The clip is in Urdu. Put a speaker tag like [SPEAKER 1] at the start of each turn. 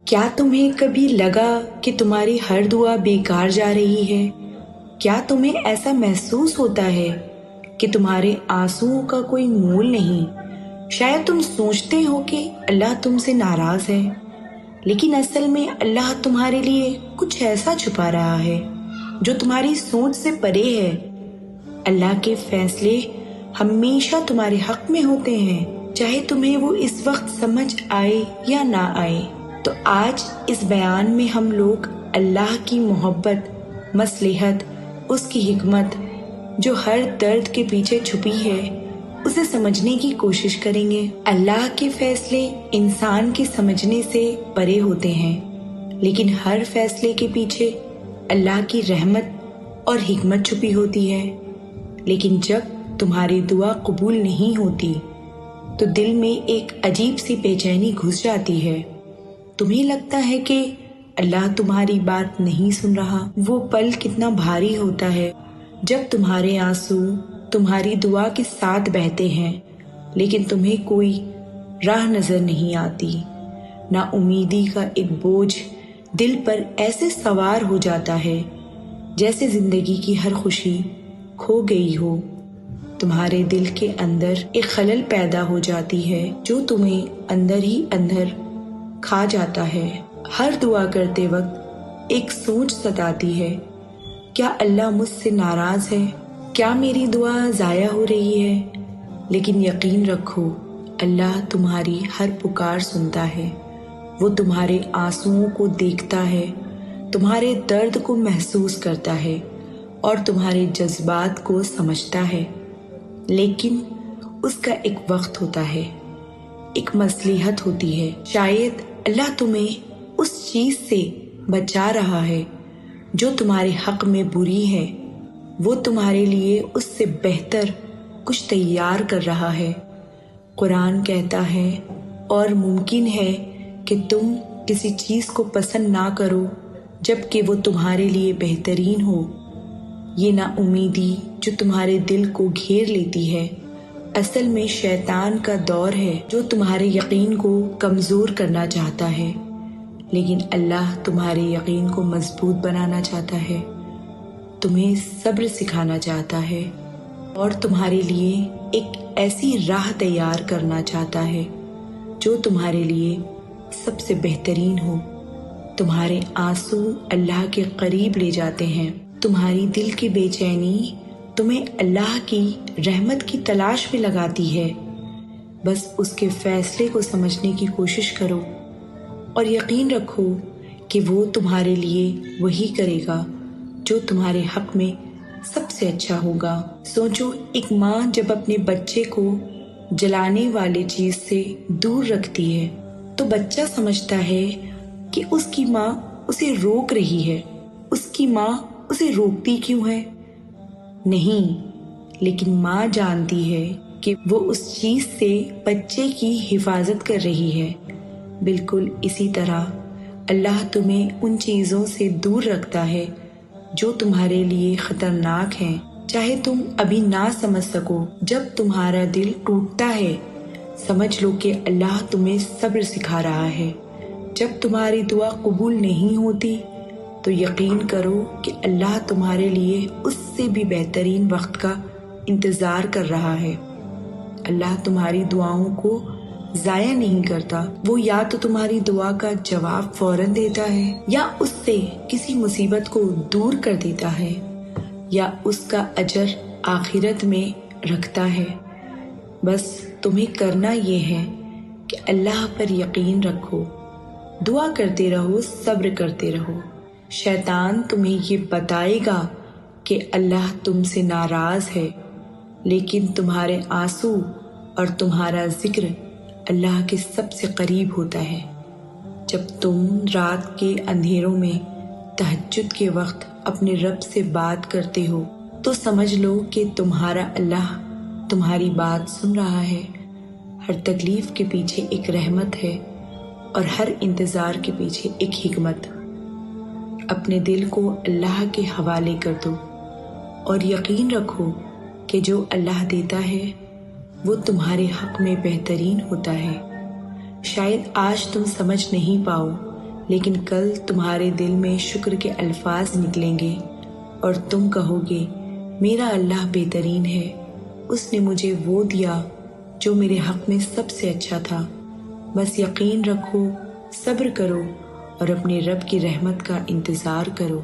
[SPEAKER 1] کیا تمہیں کبھی لگا کہ تمہاری ہر دعا بیکار جا رہی ہے؟ کیا تمہیں ایسا محسوس ہوتا ہے کہ تمہارے آنسوؤں کا کوئی مول نہیں؟ شاید تم سوچتے ہو کہ اللہ تم سے ناراض ہے، لیکن اصل میں اللہ تمہارے لیے کچھ ایسا چھپا رہا ہے جو تمہاری سوچ سے پرے ہے۔ اللہ کے فیصلے ہمیشہ تمہارے حق میں ہوتے ہیں، چاہے تمہیں وہ اس وقت سمجھ آئے یا نہ آئے۔ تو آج اس بیان میں ہم لوگ اللہ کی محبت، مصلحت، اس کی حکمت جو ہر درد کے پیچھے چھپی ہے، اسے سمجھنے کی کوشش کریں گے۔ اللہ کے فیصلے انسان کے سمجھنے سے پرے ہوتے ہیں، لیکن ہر فیصلے کے پیچھے اللہ کی رحمت اور حکمت چھپی ہوتی ہے۔ لیکن جب تمہاری دعا قبول نہیں ہوتی تو دل میں ایک عجیب سی بے چینی گھس جاتی ہے۔ تمہیں لگتا ہے کہ اللہ تمہاری بات نہیں سن رہا۔ وہ پل کتنا بھاری ہوتا ہے جب تمہارے آنسو تمہاری دعا کے ساتھ بہتے ہیں، لیکن تمہیں کوئی راہ نظر نہیں آتی۔ نا امیدی کا ایک بوجھ دل پر ایسے سوار ہو جاتا ہے جیسے زندگی کی ہر خوشی کھو گئی ہو۔ تمہارے دل کے اندر ایک خلل پیدا ہو جاتی ہے جو تمہیں اندر ہی اندر کھا جاتا ہے۔ ہر دعا کرتے وقت ایک سوچ ستاتی ہے، کیا اللہ مجھ سے ناراض ہے؟ کیا میری دعا ضائع ہو رہی ہے؟ لیکن یقین رکھو، اللہ تمہاری ہر پکار سنتا ہے۔ وہ تمہارے آنسوؤں کو دیکھتا ہے، تمہارے درد کو محسوس کرتا ہے اور تمہارے جذبات کو سمجھتا ہے۔ لیکن اس کا ایک وقت ہوتا ہے، ایک مصلحت ہوتی ہے۔ شاید اللہ تمہیں اس چیز سے بچا رہا ہے جو تمہارے حق میں بری ہے۔ وہ تمہارے لیے اس سے بہتر کچھ تیار کر رہا ہے۔ قرآن کہتا ہے، اور ممکن ہے کہ تم کسی چیز کو پسند نہ کرو جبکہ وہ تمہارے لیے بہترین ہو۔ یہ نا امیدی جو تمہارے دل کو گھیر لیتی ہے، اصل میں شیطان کا دور ہے جو تمہارے یقین کو کمزور کرنا چاہتا ہے، لیکن اللہ تمہارے یقین کو مضبوط بنانا چاہتا ہے، تمہیں صبر سکھانا چاہتا ہے اور تمہارے لیے ایک ایسی راہ تیار کرنا چاہتا ہے جو تمہارے لیے سب سے بہترین ہو۔ تمہارے آنسو اللہ کے قریب لے جاتے ہیں، تمہاری دل کی بے چینی تمہیں اللہ کی رحمت کی تلاش میں لگاتی ہے۔ بس اس کے فیصلے کو سمجھنے کی کوشش کرو اور یقین رکھو کہ وہ تمہارے لیے وہی کرے گا جو تمہارے حق میں سب سے اچھا ہوگا۔ سوچو، ایک ماں جب اپنے بچے کو جلانے والے چیز سے دور رکھتی ہے تو بچہ سمجھتا ہے کہ اس کی ماں اسے روک رہی ہے۔ اس کی ماں اسے روکتی کیوں ہے؟ نہیں، لیکن ماں جانتی ہے کہ وہ اس چیز سے بچے کی حفاظت کر رہی ہے۔ بالکل اسی طرح اللہ تمہیں ان چیزوں سے دور رکھتا ہے جو تمہارے لیے خطرناک ہیں، چاہے تم ابھی نہ سمجھ سکو۔ جب تمہارا دل ٹوٹتا ہے، سمجھ لو کہ اللہ تمہیں صبر سکھا رہا ہے۔ جب تمہاری دعا قبول نہیں ہوتی تو یقین کرو کہ اللہ تمہارے لیے اس سے بھی بہترین وقت کا انتظار کر رہا ہے۔ اللہ تمہاری دعاؤں کو ضائع نہیں کرتا۔ وہ یا تو تمہاری دعا کا جواب فوراً دیتا ہے، یا اس سے کسی مصیبت کو دور کر دیتا ہے، یا اس کا اجر آخرت میں رکھتا ہے۔ بس تمہیں کرنا یہ ہے کہ اللہ پر یقین رکھو، دعا کرتے رہو، صبر کرتے رہو۔ شیطان تمہیں یہ بتائے گا کہ اللہ تم سے ناراض ہے، لیکن تمہارے آنسو اور تمہارا ذکر اللہ کے سب سے قریب ہوتا ہے۔ جب تم رات کے اندھیروں میں تہجد کے وقت اپنے رب سے بات کرتے ہو تو سمجھ لو کہ تمہارا اللہ تمہاری بات سن رہا ہے۔ ہر تکلیف کے پیچھے ایک رحمت ہے اور ہر انتظار کے پیچھے ایک حکمت۔ اپنے دل کو اللہ کے حوالے کر دو اور یقین رکھو کہ جو اللہ دیتا ہے وہ تمہارے حق میں بہترین ہوتا ہے۔ شاید آج تم سمجھ نہیں پاؤ، لیکن کل تمہارے دل میں شکر کے الفاظ نکلیں گے اور تم کہو گے میرا اللہ بہترین ہے، اس نے مجھے وہ دیا جو میرے حق میں سب سے اچھا تھا۔ بس یقین رکھو، صبر کرو اور اپنے رب کی رحمت کا انتظار کرو۔